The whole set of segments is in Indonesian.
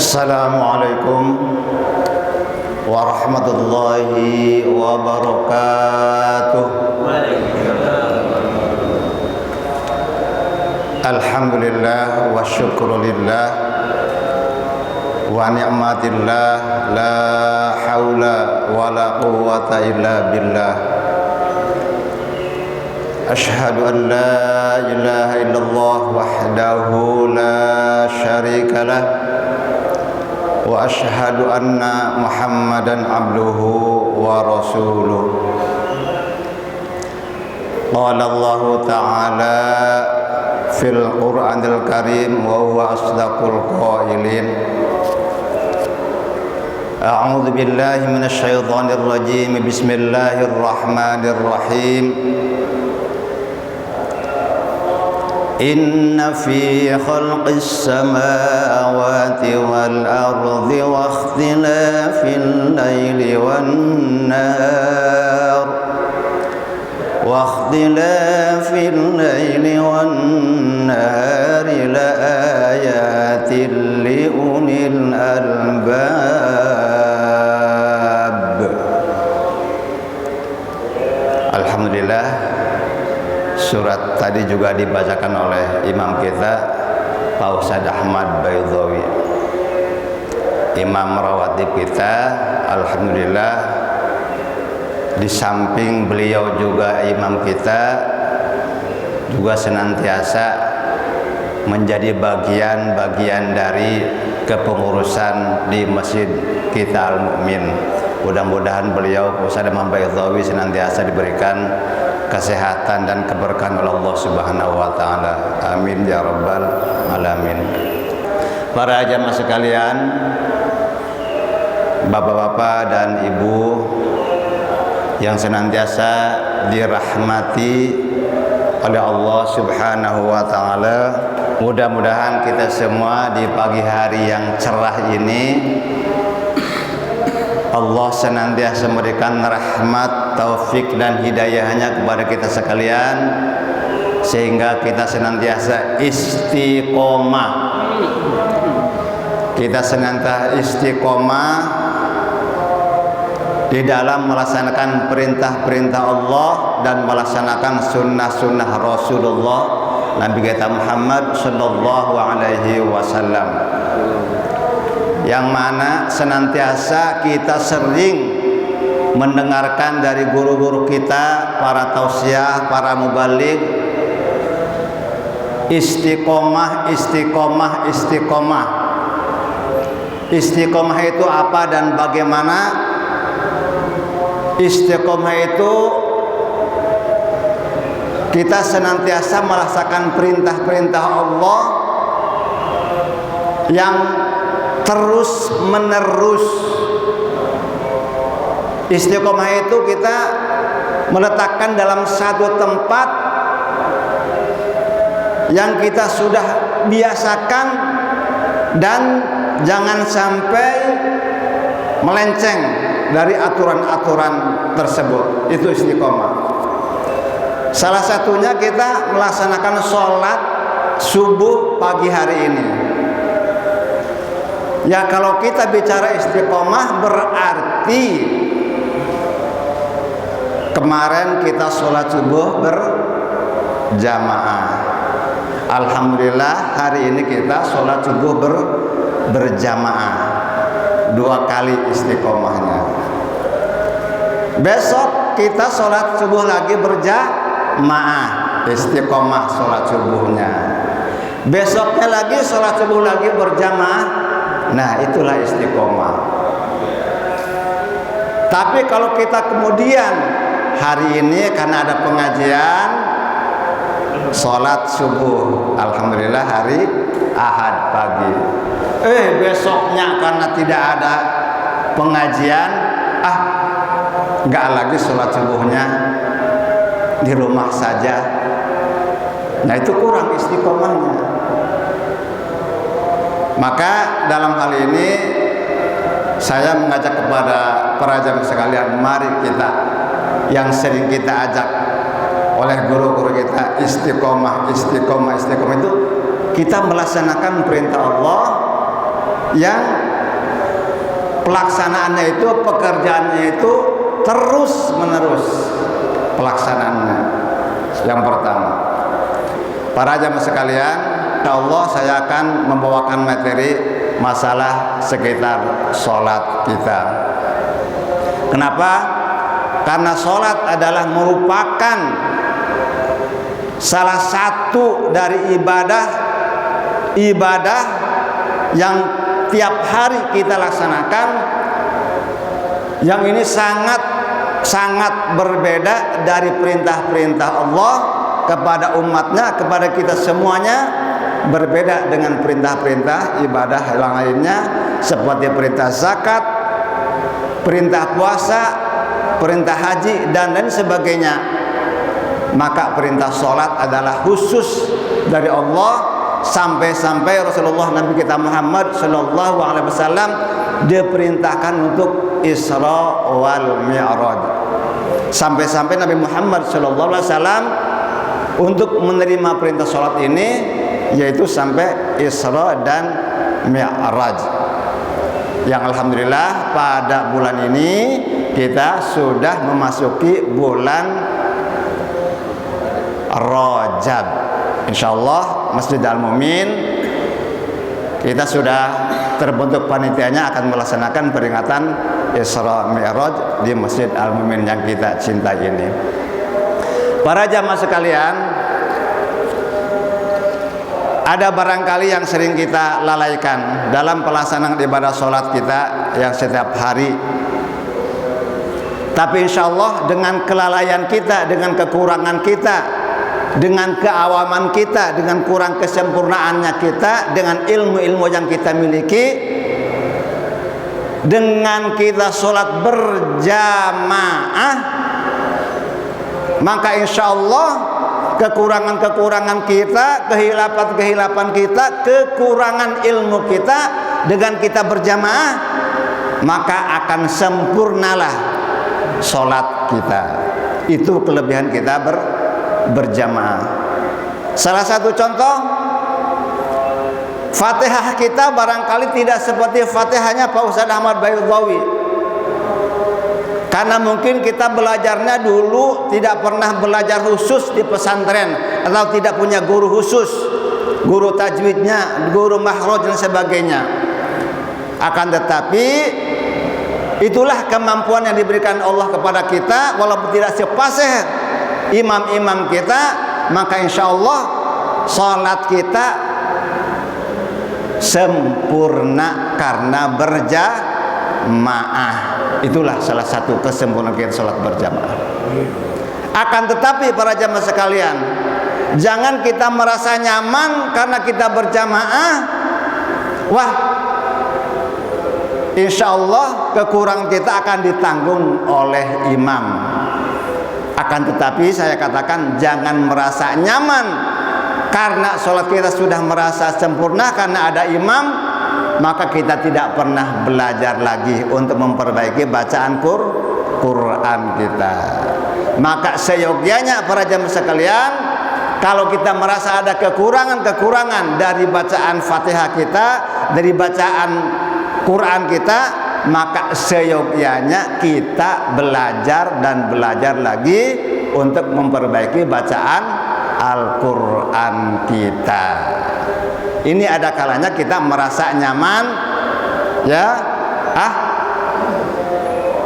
Assalamualaikum warahmatullahi wabarakatuh. Alhamdulillah wa syukrulillah wa ni'matillah, la hawla wa la quwwata illa billah. Ashhadu an la ilaha illallah wahdahu la syarika lah, wa ashhadu anna Muhammadan abduhu wa rasuluh. Qala Allah ta'ala fil Qur'anil Karim wa huwa asdaqul qailin. A'udzu billahi minasy syaithanir rajim. Bismillahirrahmanirrahim. Inna fi khalqis samawati wal ardi wa ikhtilafil laili wan nahar la ayatin li ulil albab. Alhamdulillah, surat tadi juga dibacakan oleh imam kita Pak Ustadz Ahmad Baydhawi, imam rawatib kita. Alhamdulillah, di samping beliau juga imam kita, juga senantiasa menjadi bagian-bagian dari kepengurusan di masjid kita Al-Mu'min. Mudah-mudahan beliau Pak Ustadz Ahmad Baydhawi senantiasa diberikan kesehatan dan keberkahan oleh Allah Subhanahu wa taala. Amin ya rabbal alamin. Para jamaah sekalian, bapak-bapak dan ibu yang senantiasa dirahmati oleh Allah Subhanahu wa taala, mudah-mudahan kita semua di pagi hari yang cerah ini Allah senantiasa memberikan rahmat, taufik dan hidayahnya kepada kita sekalian, sehingga kita senantiasa istiqomah. Kita senantiasa istiqomah di dalam melaksanakan perintah-perintah Allah dan melaksanakan sunnah-sunnah Rasulullah Nabi kita Muhammad sallallahu alaihi wasallam, yang mana senantiasa kita sering mendengarkan dari guru-guru kita, para tausiah, para mubaligh, istiqomah, istiqomah, istiqomah. Istiqomah itu apa dan bagaimana? Istiqomah itu kita senantiasa melaksanakan perintah-perintah Allah yang terus menerus. Istiqomah itu kita meletakkan dalam satu tempat yang kita sudah biasakan dan jangan sampai melenceng dari aturan-aturan tersebut. Itu istiqomah. Salah satunya kita melaksanakan sholat subuh pagi hari ini. Ya, kalau kita bicara istiqomah berarti kemarin kita sholat subuh berjamaah. Alhamdulillah, hari ini kita sholat subuh berjamaah 2 kali istiqomahnya. Besok kita sholat subuh lagi berjamaah, istiqomah sholat subuhnya. Besoknya lagi sholat subuh lagi berjamaah. Nah, itulah istiqomah. Tapi kalau kita kemudian hari ini karena ada pengajian sholat subuh, alhamdulillah hari Ahad pagi. Besoknya karena tidak ada pengajian, nggak lagi sholat subuhnya, di rumah saja. Nah, itu kurang istiqomahnya. Maka dalam hal ini saya mengajak kepada para jamaah sekalian, mari kita yang sering kita ajak oleh guru-guru kita, istiqomah, istiqomah, istiqomah, itu kita melaksanakan perintah Allah yang pelaksanaannya itu, pekerjaannya itu terus menerus pelaksanaannya. Yang pertama, para jamaah sekalian, insyaallah saya akan membawakan materi masalah sekitar sholat kita. Kenapa? Karena sholat adalah merupakan salah satu dari ibadah yang tiap hari kita laksanakan, yang ini sangat berbeda dari perintah-perintah Allah kepada umatnya, kepada kita semuanya. Berbeda dengan perintah-perintah ibadah yang lainnya, seperti perintah zakat, perintah puasa, perintah haji, dan lain sebagainya. Maka perintah sholat adalah khusus dari Allah, sampai-sampai Rasulullah Nabi kita Muhammad Sallallahu Alaihi Wasallam diperintahkan untuk Isra wal Mi'raj. Sampai-sampai Nabi Muhammad Sallallahu Alaihi Wasallam untuk menerima perintah sholat ini, yaitu sampai Isra dan Mi'raj. Yang alhamdulillah pada bulan ini kita sudah memasuki bulan Rajab. Insyaallah Masjid Al-Mumin kita sudah terbentuk panitianya akan melaksanakan peringatan Isra Mi'raj di Masjid Al-Mumin yang kita cintai ini. Para jamaah sekalian, ada barangkali yang sering kita lalaikan dalam pelaksanaan ibadah sholat kita yang setiap hari. Tapi insya Allah dengan kelalaian kita, dengan kekurangan kita, dengan keawaman kita, dengan kurang kesempurnaannya kita, dengan ilmu-ilmu yang kita miliki, dengan kita sholat berjamaah, maka insya Allah kekurangan-kekurangan kita, kehilapan-kehilapan kita, kekurangan ilmu kita, dengan kita berjamaah, maka akan sempurnalah sholat kita. Itu kelebihan kita berjamaah. Salah satu contoh, Fatihah kita barangkali tidak seperti Fatihahnya Pak Ustadz Ahmad Baydhawi. Karena mungkin kita belajarnya dulu tidak pernah belajar khusus di pesantren, atau tidak punya guru khusus, guru tajwidnya, guru makhraj dan sebagainya. Akan tetapi itulah kemampuan yang diberikan Allah kepada kita, walaupun tidak sepasih imam-imam kita, maka insya Allah salat kita sempurna karena berjamaah. Itulah salah satu kesempurnaan kita salat berjamaah. Akan tetapi para jamaah sekalian, jangan kita merasa nyaman karena kita berjamaah. Wah, insya Allah kekurangan kita akan ditanggung oleh imam. Akan tetapi saya katakan, jangan merasa nyaman karena sholat kita sudah merasa sempurna karena ada imam, maka kita tidak pernah belajar lagi untuk memperbaiki bacaan Quran kita. Maka seyogyanya para jamaah sekalian, kalau kita merasa ada kekurangan dari bacaan Fatihah kita, dari bacaan Quran kita, maka seyogyanya kita belajar dan belajar lagi untuk memperbaiki bacaan Al-Quran kita. Ini ada kalanya kita merasa nyaman, ya,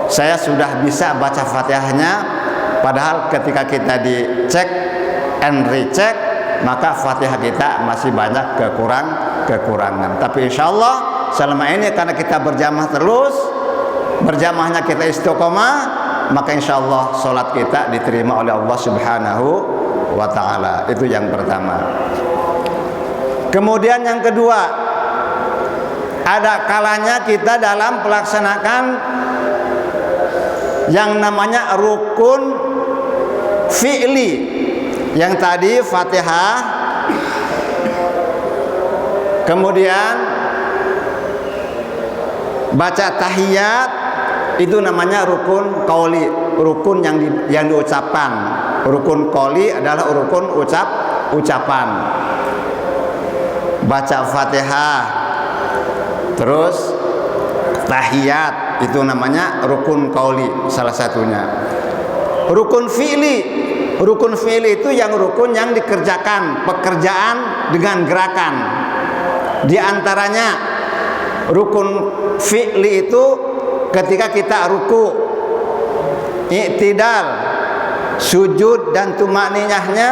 saya sudah bisa baca Fatihahnya, padahal ketika kita dicek and recheck, maka Fatihah kita masih banyak kekurangan. Tapi insya Allah selama ini karena kita berjamaah terus, berjamaahnya kita istiqomah, maka insya Allah sholat kita diterima oleh Allah Subhanahu wa Ta'ala. Itu yang pertama. Kemudian yang kedua, ada kalanya kita dalam melaksanakan yang namanya rukun fi'li. Yang tadi Fatihah, kemudian baca tahiyat, itu namanya rukun qauli, rukun yang diucapkan. Rukun qauli adalah rukun ucapan. Baca Fatihah, Terus tahiyat itu namanya rukun qauli salah satunya. Rukun fi'li itu yang rukun yang dikerjakan, pekerjaan dengan gerakan. Di antaranya rukun fi'li itu ketika kita ruku, i'tidal, sujud dan tumakninahnya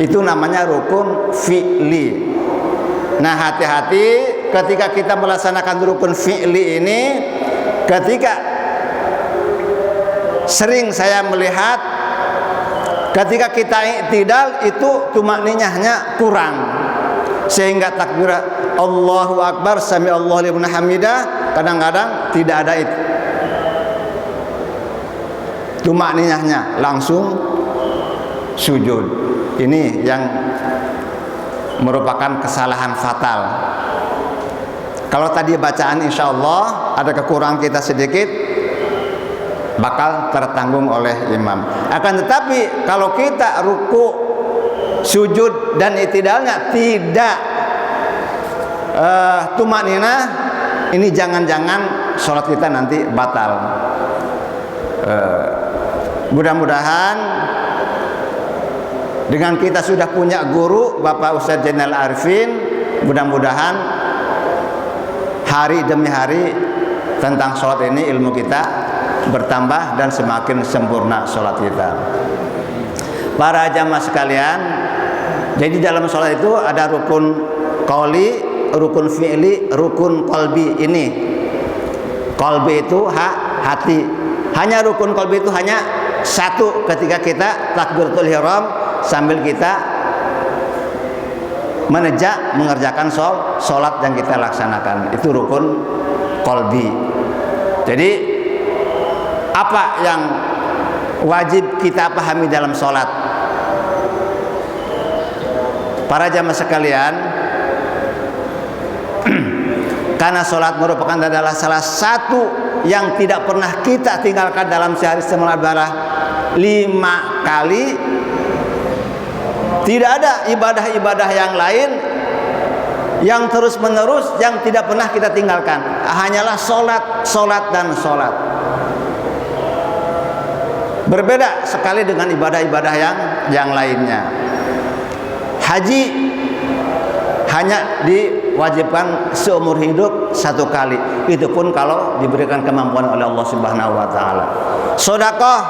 itu namanya rukun fi'li. Nah, hati-hati ketika kita melaksanakan rukun fi'li ini, ketika sering saya melihat ketika kita i'tidal itu tumakninahnya kurang, sehingga takbirat Allahu Akbar sami Allahu liman hamidah kadang-kadang tidak ada itu tumakninahnya, langsung sujud. Ini yang merupakan kesalahan fatal. Kalau tadi bacaan insya Allah ada kekurangan kita sedikit, bakal tertanggung oleh imam. Akan tetapi kalau kita ruku, sujud dan i'tidalnya tidak tumakninah, ini jangan-jangan sholat kita nanti batal. Mudah-mudahan dengan kita sudah punya guru Bapak Ustadz Zainal Arifin, mudah-mudahan hari demi hari tentang sholat ini ilmu kita bertambah dan semakin sempurna sholat kita. Para jamaah sekalian, jadi dalam sholat itu ada rukun qauli, rukun fi'li, rukun qalbi. Ini qalbi itu hati. Hanya rukun qalbi itu hanya satu, ketika kita takbiratul ihram sambil kita menegak mengerjakan sholat yang kita laksanakan, itu rukun qalbi. Jadi apa yang wajib kita pahami dalam sholat? Para jamaah sekalian, karena sholat merupakan adalah salah satu yang tidak pernah kita tinggalkan dalam sehari semalam adalah 5 kali. Tidak ada ibadah-ibadah yang lain yang terus menerus yang tidak pernah kita tinggalkan. Hanyalah sholat dan sholat. Berbeda sekali dengan ibadah-ibadah yang lainnya. Haji hanya diwajibkan seumur hidup 1 kali. Itu pun kalau diberikan kemampuan oleh Allah Subhanahu wa taala. Sedekah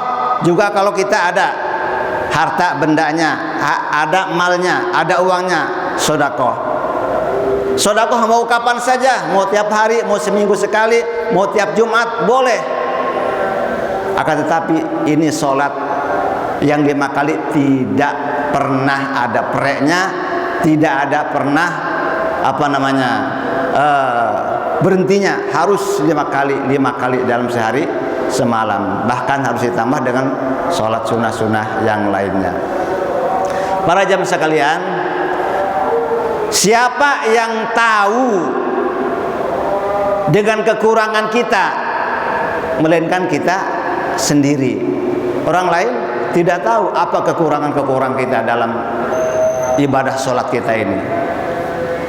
juga kalau kita ada harta bendanya, ada malnya, ada uangnya, sedekah. Sedekah mau kapan saja, mau tiap hari, mau seminggu sekali, mau tiap Jumat, boleh. Akan tetapi ini sholat yang 5 kali tidak pernah ada preknya, tidak ada pernah berhentinya, harus 5 kali dalam sehari semalam, bahkan harus ditambah dengan sholat sunnah-sunnah yang lainnya. Para jamaah sekalian, siapa yang tahu dengan kekurangan kita melainkan kita sendiri? Orang lain tidak tahu apa kekurangan kita dalam ibadah sholat kita ini.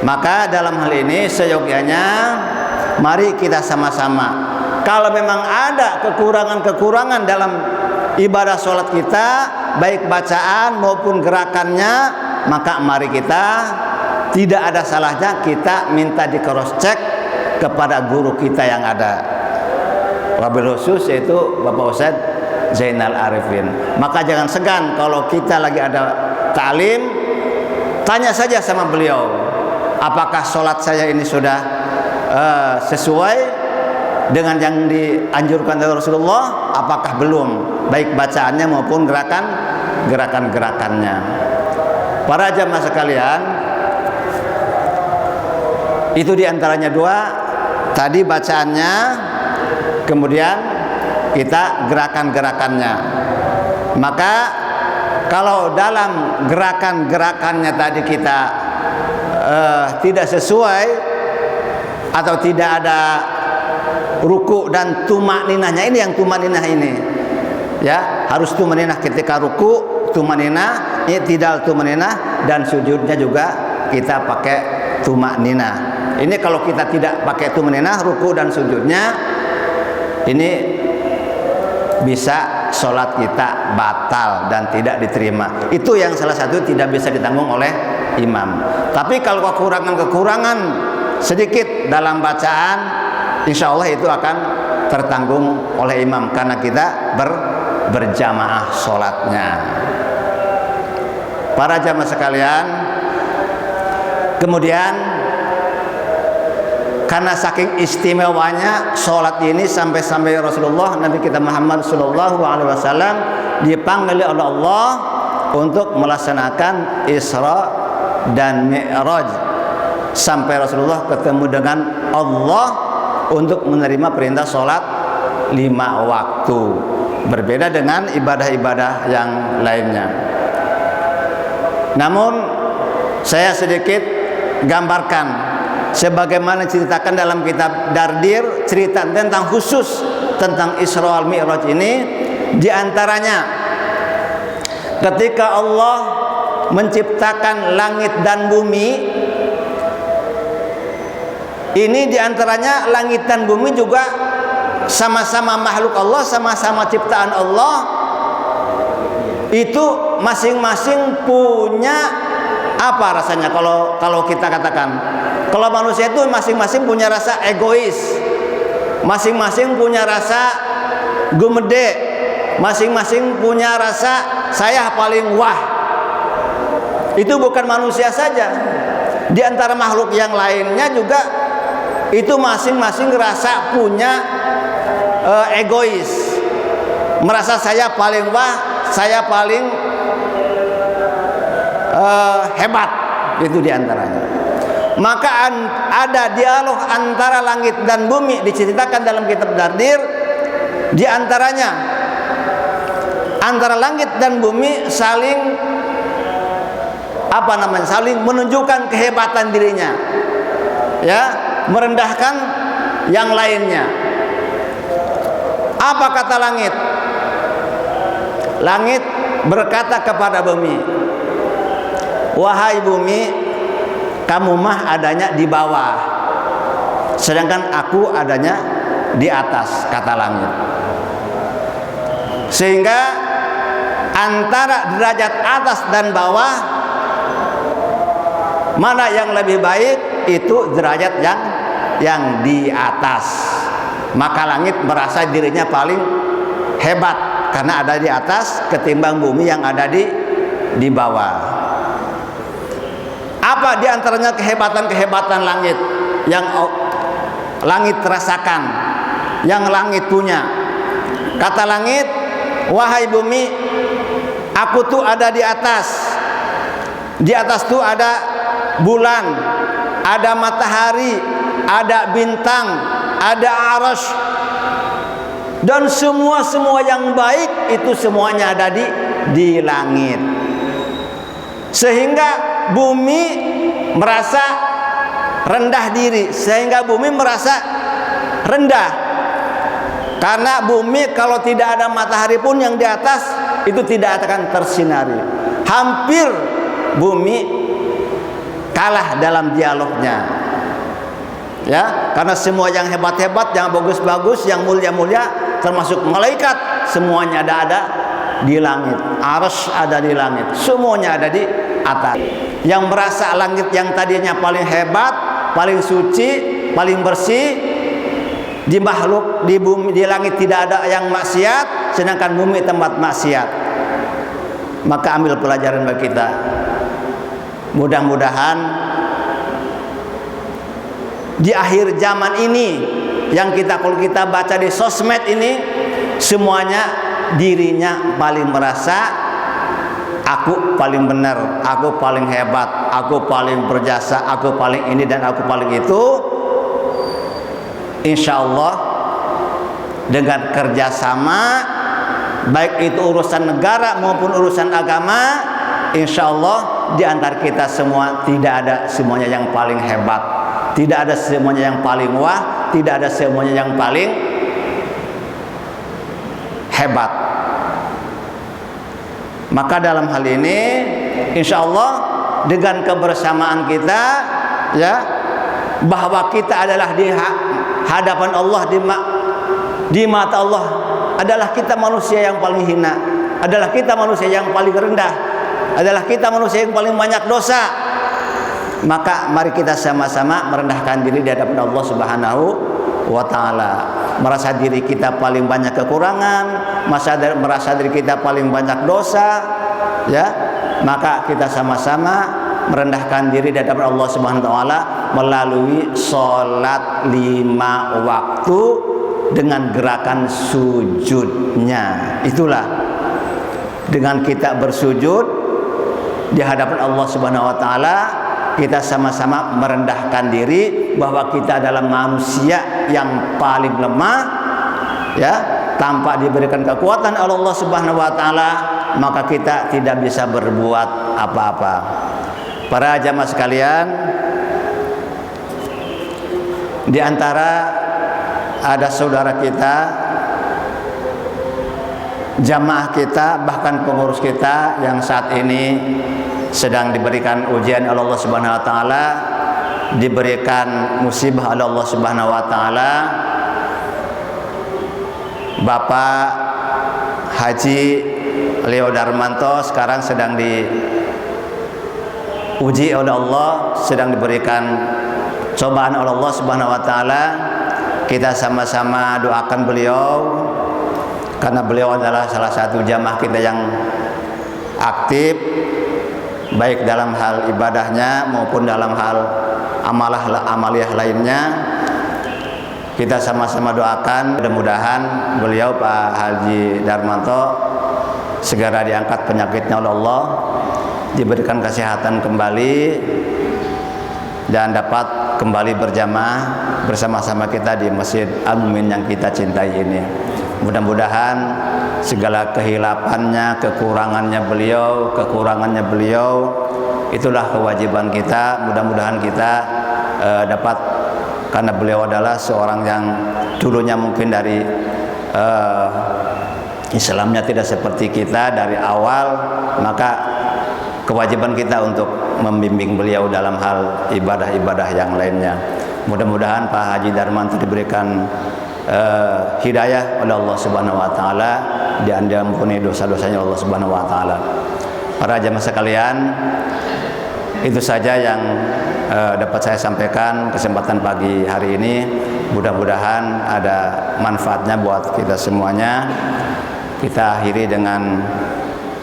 Maka dalam hal ini seyogyanya mari kita sama-sama, kalau memang ada kekurangan-kekurangan dalam ibadah sholat kita, baik bacaan maupun gerakannya, maka mari kita, tidak ada salahnya kita minta di cross check kepada guru kita yang ada, wabil khusus yaitu Bapak Ustadz Zainal Arifin. Maka jangan segan kalau kita lagi ada ta'lim, tanya saja sama beliau, apakah sholat saya ini sudah sesuai dengan yang dianjurkan oleh Rasulullah, apakah belum, baik bacaannya maupun gerakan-gerakannya. Para jamaah sekalian, itu diantaranya 2, tadi bacaannya, kemudian kita gerakan-gerakannya. Maka kalau dalam gerakan-gerakannya tadi kita tidak sesuai atau tidak ada ruku dan tumakninahnya, ini yang tumakninah ini ya, harus tumakninah ketika ruku, tumakninah, i'tidal tumakninah, dan sujudnya juga kita pakai tumakninah. Ini kalau kita tidak pakai tumaninah, ruku dan sujudnya, ini bisa sholat kita batal dan tidak diterima. Itu yang salah satu tidak bisa ditanggung oleh imam. Tapi kalau kekurangan sedikit dalam bacaan, insya Allah itu akan tertanggung oleh imam karena kita berjamaah sholatnya. Para jamaah sekalian, kemudian karena saking istimewanya sholat ini sampai Rasulullah Nabi kita Muhammad Sallallahu Alaihi Wasallam dipanggil oleh Allah untuk melaksanakan Isra dan Mi'raj, sampai Rasulullah ketemu dengan Allah untuk menerima perintah sholat 5 waktu, berbeda dengan ibadah-ibadah yang lainnya. Namun saya sedikit gambarkan sebagaimana ceritakan dalam kitab Dardir, cerita tentang khusus tentang Isra wal Mi'raj ini. Di antaranya ketika Allah menciptakan langit dan bumi, ini di antaranya langit dan bumi juga sama-sama makhluk Allah, sama-sama ciptaan Allah. Itu masing-masing punya apa rasanya, kalau kita katakan, kalau manusia itu masing-masing punya rasa egois, masing-masing punya rasa gumede, masing-masing punya rasa saya paling wah. Itu bukan manusia saja, di antara makhluk yang lainnya juga itu masing-masing rasa punya egois, merasa saya paling wah, saya paling hebat. Itu di antaranya. Maka ada dialog antara langit dan bumi diceritakan dalam kitab Dardir. Di antaranya antara langit dan bumi saling saling menunjukkan kehebatan dirinya, ya, merendahkan yang lainnya. Apa kata langit? Langit berkata kepada bumi, wahai bumi, kamu mah adanya di bawah, sedangkan aku adanya di atas, kata langit. Sehingga antara derajat atas dan bawah, mana yang lebih baik? Itu derajat yang di atas. Maka langit merasa dirinya paling hebat karena ada di atas ketimbang bumi yang ada di bawah. Apa di antaranya kehebatan langit yang langit rasakan, yang langit punya? Kata langit, wahai bumi, aku tuh ada di atas. Di atas tuh ada bulan, ada matahari, ada bintang, ada arasy, dan semua yang baik itu semuanya ada di langit. Sehingga bumi merasa rendah diri, sehingga bumi merasa rendah. Karena bumi kalau tidak ada matahari pun yang di atas itu tidak akan tersinari. Hampir bumi kalah dalam dialognya, ya, karena semua yang hebat-hebat, yang bagus-bagus, yang mulia-mulia, termasuk malaikat, semuanya ada di langit. Arasy ada di langit, semuanya ada di atas. Yang merasa langit yang tadinya paling hebat, paling suci, paling bersih, di makhluk di bumi, di langit tidak ada yang maksiat, sedangkan bumi tempat maksiat. Maka ambil pelajaran bagi kita. Mudah-mudahan di akhir zaman ini, yang kalau kita baca di sosmed ini, semuanya dirinya paling merasa aku paling benar, aku paling hebat, aku paling berjasa, aku paling ini dan aku paling itu. Insya Allah dengan kerjasama, baik itu urusan negara maupun urusan agama, insya Allah di antara kita semua tidak ada semuanya yang paling hebat, tidak ada semuanya yang paling wah, tidak ada semuanya yang paling hebat. Maka dalam hal ini insya Allah dengan kebersamaan kita, ya, bahwa kita adalah di hadapan Allah, di mata Allah adalah kita manusia yang paling hina, adalah kita manusia yang paling rendah, adalah kita manusia yang paling banyak dosa. Maka mari kita sama-sama merendahkan diri di hadapan Allah Subhanahu wa taala. Merasa diri kita paling banyak kekurangan, merasa diri kita paling banyak dosa, ya. Maka kita sama-sama merendahkan diri di hadapan Allah Subhanahu wa taala melalui salat 5 waktu dengan gerakan sujudnya. Itulah dengan kita bersujud di hadapan Allah Subhanahu wa taala, kita sama-sama merendahkan diri bahwa kita adalah manusia yang paling lemah, ya, tanpa diberikan kekuatan oleh Allah Subhanahu wa taala, maka kita tidak bisa berbuat apa-apa. Para jamaah sekalian, di antara ada saudara kita, jamaah kita, bahkan pengurus kita yang saat ini sedang diberikan ujian oleh Allah Subhanahu wa taala, diberikan musibah oleh Allah Subhanahu wa taala. Bapak Haji Leo Darmanto sekarang sedang diuji oleh Allah, sedang diberikan cobaan oleh Allah Subhanahu wa taala. Kita sama-sama doakan beliau, karena beliau adalah salah satu jamaah kita yang aktif, baik dalam hal ibadahnya maupun dalam hal amaliyah lainnya. Kita sama-sama doakan mudah-mudahan beliau Pak Haji Darmanto segera diangkat penyakitnya oleh Allah, diberikan kesehatan kembali, dan dapat kembali berjamaah bersama-sama kita di Masjid Al-Mumin yang kita cintai ini. Mudah-mudahan segala kehilapannya, kekurangannya beliau, itulah kewajiban kita. Mudah-mudahan kita dapat, karena beliau adalah seorang yang dulunya mungkin dari Islamnya tidak seperti kita dari awal, maka kewajiban kita untuk membimbing beliau dalam hal ibadah-ibadah yang lainnya. Mudah-mudahan Pak Haji Darmanto diberikan hidayah oleh Allah Subhanahu wa taala, dan diampuni dosa-dosanya Allah Subhanahu wa taala. Para jamaah sekalian, itu saja yang dapat saya sampaikan kesempatan pagi hari ini. Mudah-mudahan ada manfaatnya buat kita semuanya. Kita akhiri dengan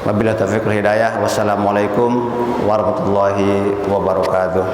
wabillahi taufiq wal hidayah. Wassalamualaikum warahmatullahi wabarakatuh.